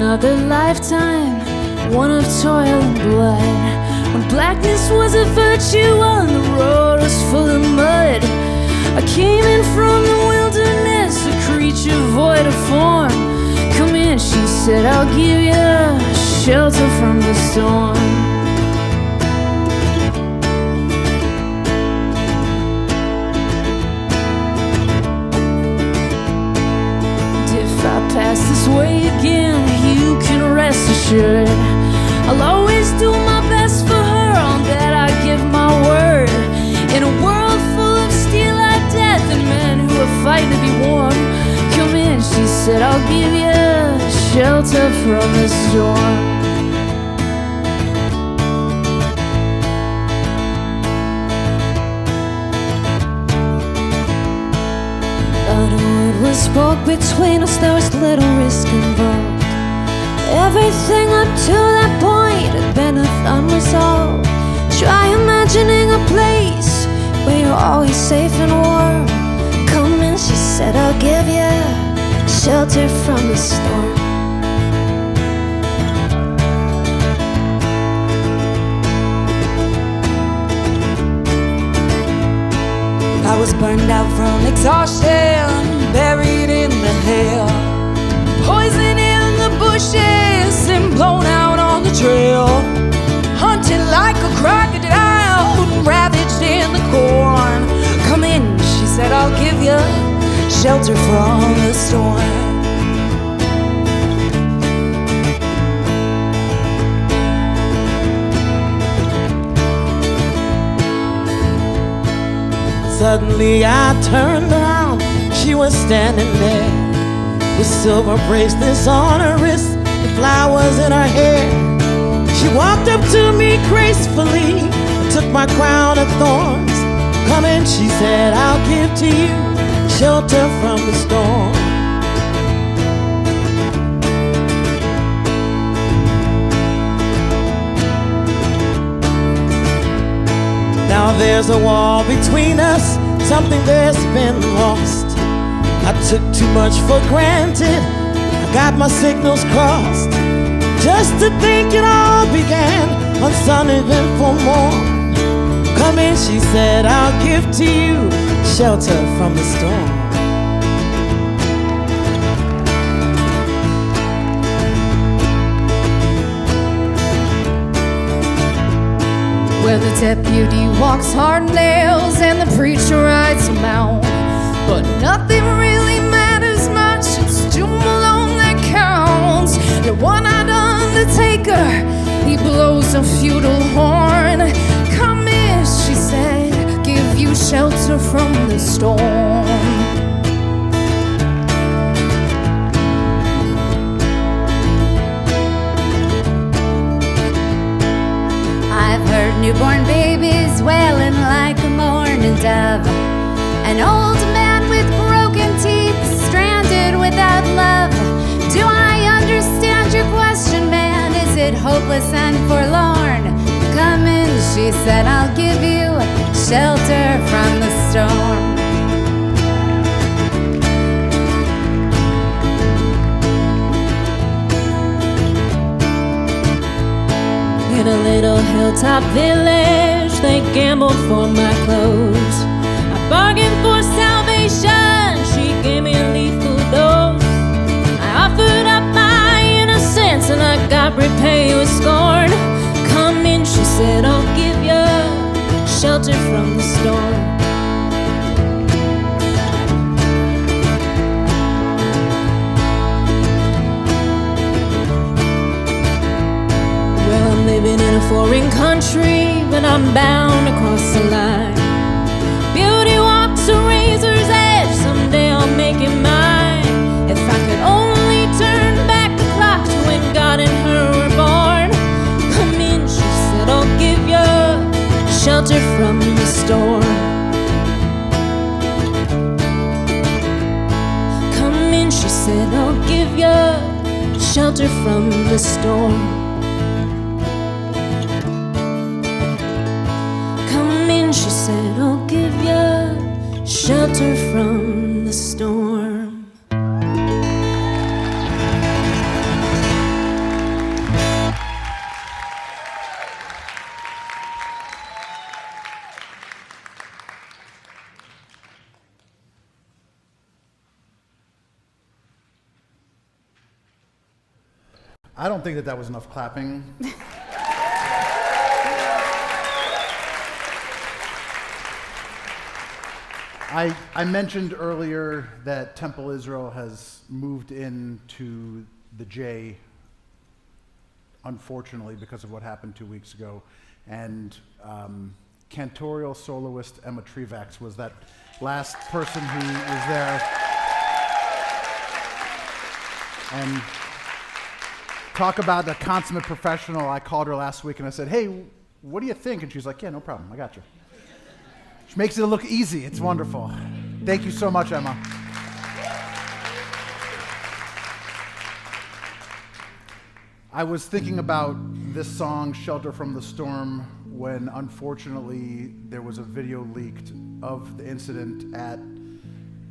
another lifetime, one of toil and blood. When blackness was a virtue and the road was full of mud, I came in from the wilderness, a creature void of form. Come in, she said, I'll give you shelter from the storm. Pass this way again, you can rest assured I'll always do my best for her, on that I give my word. In a world full of steel-eyed death and men who are fighting to be warm, come in, she said, I'll give you shelter from the storm. Was spoke between us, there was little risk involved. Everything up to that point had been unresolved. Try imagining a place where you're always safe and warm. Come in, she said, I'll give you shelter from the storm. I was burned out from exhaustion, buried in the hail, poison in the bushes and blown out on the trail, hunted like a crocodile, ravaged in the corn. Come in, she said, I'll give you shelter from the storm. Suddenly I turned around, she was standing there with silver bracelets on her wrists and flowers in her hair. She walked up to me gracefully and took my crown of thorns. Come in, she said, I'll give to you shelter from the storm. Now there's a wall between us, something that's been lost. I took too much for granted, I got my signals crossed. Just to think it all began on some eventful morn. Come in, she said, I'll give to you shelter from the storm. Where the deputy walks hard nails and the preacher rides him out, but nothing really matters much, it's June Malone that counts. The one-eyed undertaker, he blows a feudal horn. Come in, she said, give you shelter from the storm. Newborn babies wailing like a mourning dove. An old man with broken teeth, stranded without love. Do I understand your question, man? Is it hopeless and forlorn? Come in, she said, I'll give you shelter from the storm. In a little hilltop village, they gambled for my clothes. I bargained for salvation, she gave me a lethal dose. I offered up my innocence and I got repaid with scorn. Come in, she said, I'll give you shelter from the storm. Living in a foreign country, but I'm bound to cross the line. Beauty walks a razor's edge, someday I'll make it mine. If I could only turn back the clock to when God and her were born. Come in, she said, I'll give you shelter from the storm. Come in, she said, I'll give you shelter from the storm. She said, I'll give you shelter from the storm. I don't think that was enough clapping. I mentioned earlier that Temple Israel has moved into the J, unfortunately, because of what happened 2 weeks ago. And cantorial soloist Emma Trevax was that last person who was there. And talk about a consummate professional. I called her last week and I said, hey, what do you think? And she's like, yeah, no problem, I got you. She makes it look easy. It's wonderful. Thank you so much, Emma. I was thinking about this song, Shelter from the Storm, when unfortunately there was a video leaked of the incident at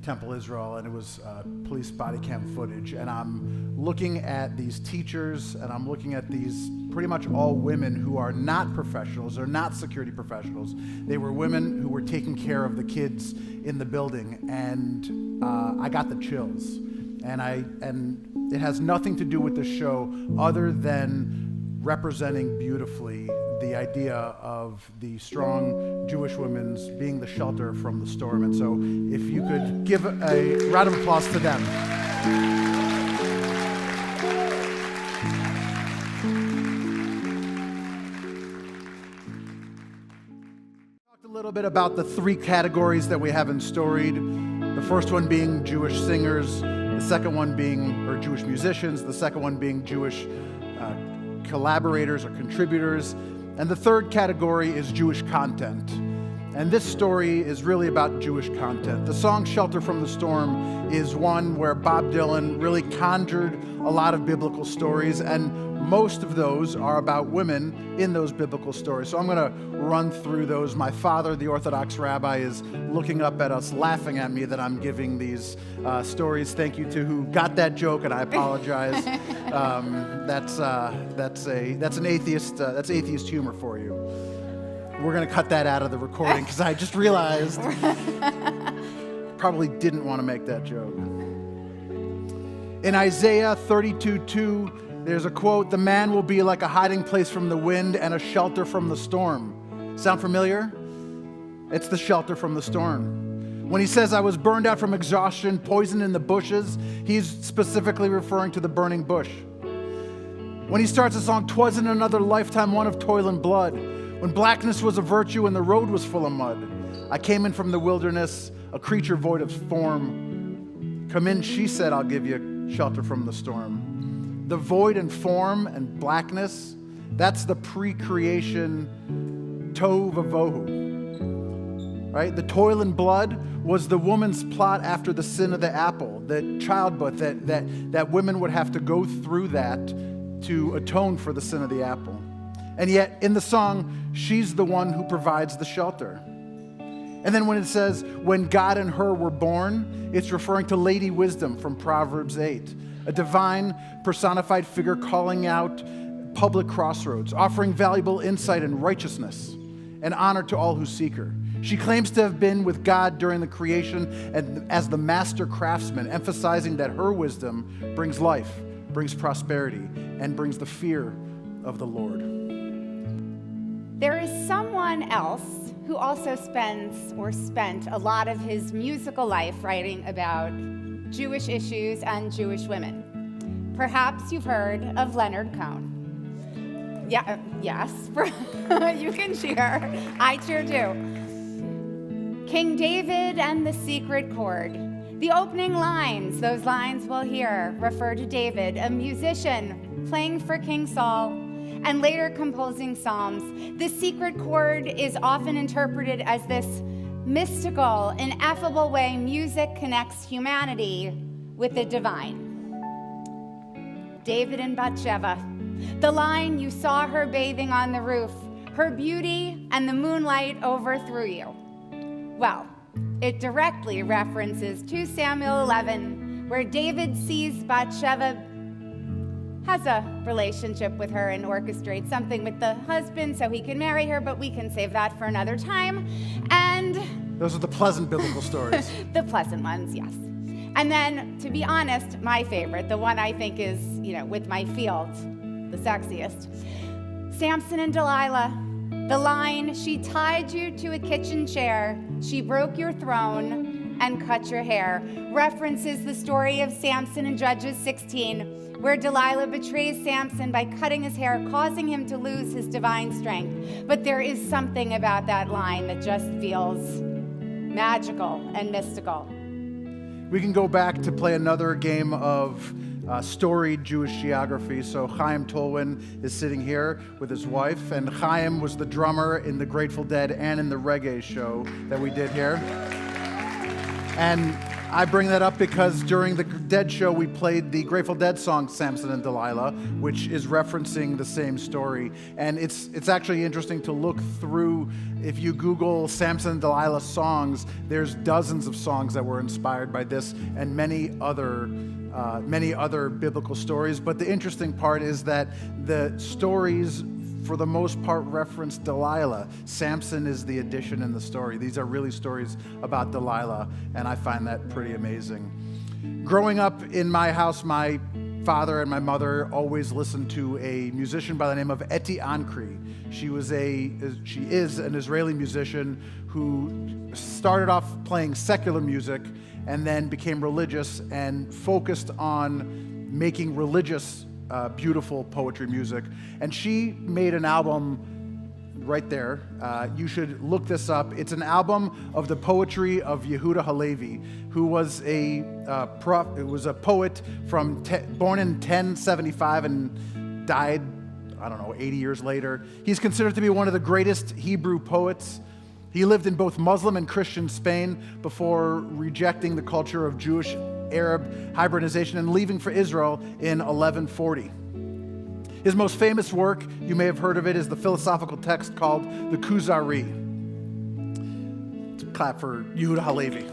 Temple Israel, and it was police body cam footage. And I'm looking at these teachers, and I'm looking at these pretty much all women who are not professionals, they're not security professionals. They were women who were taking care of the kids in the building, and I got the chills. And it has nothing to do with the show other than representing beautifully the idea of the strong Jewish women's being the shelter from the storm. And so if you could give a round of applause to them. Talked a little bit about the three categories that we have in Storied. The first one being Jewish singers, the second one being, or Jewish musicians, the second one being Jewish collaborators or contributors, and the third category is Jewish content. And this story is really about Jewish content. The song Shelter from the Storm is one where Bob Dylan really conjured a lot of biblical stories, and most of those are about women in those biblical stories. So I'm going to run through those. My father, the Orthodox rabbi, is looking up at us, laughing at me that I'm giving these stories. Thank you to who got that joke, and I apologize. That's an atheist. That's atheist humor for you. We're going to cut that out of the recording because I just realized probably didn't want to make that joke. In Isaiah 32:2, there's a quote, "The man will be like a hiding place from the wind and a shelter from the storm." Sound familiar? It's the shelter from the storm. When he says, "I was burned out from exhaustion, poisoned in the bushes," he's specifically referring to the burning bush. When he starts the song, "'Twas in another lifetime, one of toil and blood, when blackness was a virtue and the road was full of mud. I came in from the wilderness, a creature void of form. Come in," she said, "I'll give you shelter from the storm." The void and form and blackness, that's the pre-creation tov vavohu, right? The toil and blood was the woman's plot after the sin of the apple, the childbirth, that women would have to go through that to atone for the sin of the apple. And yet, in the song, she's the one who provides the shelter. And then when it says, "When God and her were born," it's referring to Lady Wisdom from Proverbs 8, a divine personified figure calling out public crossroads, offering valuable insight and righteousness and honor to all who seek her. She claims to have been with God during the creation and as the master craftsman, emphasizing that her wisdom brings life, brings prosperity, and brings the fear of the Lord. There is someone else who also spent a lot of his musical life writing about Jewish issues and Jewish women. Perhaps you've heard of Leonard Cohen. Yeah, yes, you can cheer. I cheer too. King David and the Secret Chord. The opening lines, those lines we'll hear, refer to David, a musician playing for King Saul and later composing psalms. The secret chord is often interpreted as this mystical, ineffable way music connects humanity with the divine. David and Bathsheba. The line, "You saw her bathing on the roof, her beauty and the moonlight overthrew you." Well, it directly references 2 Samuel 11, where David sees Bathsheba, has a relationship with her and orchestrates something with the husband so he can marry her, but we can save that for another time. And those are the pleasant biblical stories. The pleasant ones, yes. And then, to be honest, my favorite, the one I think is, with my field, the sexiest. Samson and Delilah. The line, she tied you to a kitchen chair, she broke your throne and cut your hair, references the story of Samson in Judges 16, where Delilah betrays Samson by cutting his hair, causing him to lose his divine strength. But there is something about that line that just feels magical and mystical. We can go back to play another game of storied Jewish geography. So Chaim Tolwin is sitting here with his wife, and Chaim was the drummer in the Grateful Dead and in the reggae show that we did here. And I bring that up because during the Dead show, we played the Grateful Dead song Samson and Delilah, which is referencing the same story. And it's actually interesting to look through. If you Google Samson and Delilah songs, there's dozens of songs that were inspired by this and many other biblical stories. But the interesting part is that the stories, for the most part, reference Delilah. Samson is the addition in the story. These are really stories about Delilah, and I find that pretty amazing. Growing up in my house, my father and my mother always listened to a musician by the name of Eti Ankri. She is an Israeli musician who started off playing secular music and then became religious and focused on making religious beautiful poetry music. And she made an album right there. You should look this up. It's an album of the poetry of Yehuda Halevi, who was a poet born in 1075 and died, 80 years later. He's considered to be one of the greatest Hebrew poets. He lived in both Muslim and Christian Spain before rejecting the culture of Jewish Arab hybridization and leaving for Israel in 1140. His most famous work, you may have heard of it, is the philosophical text called the Kuzari. Clap for Yehuda Halevi.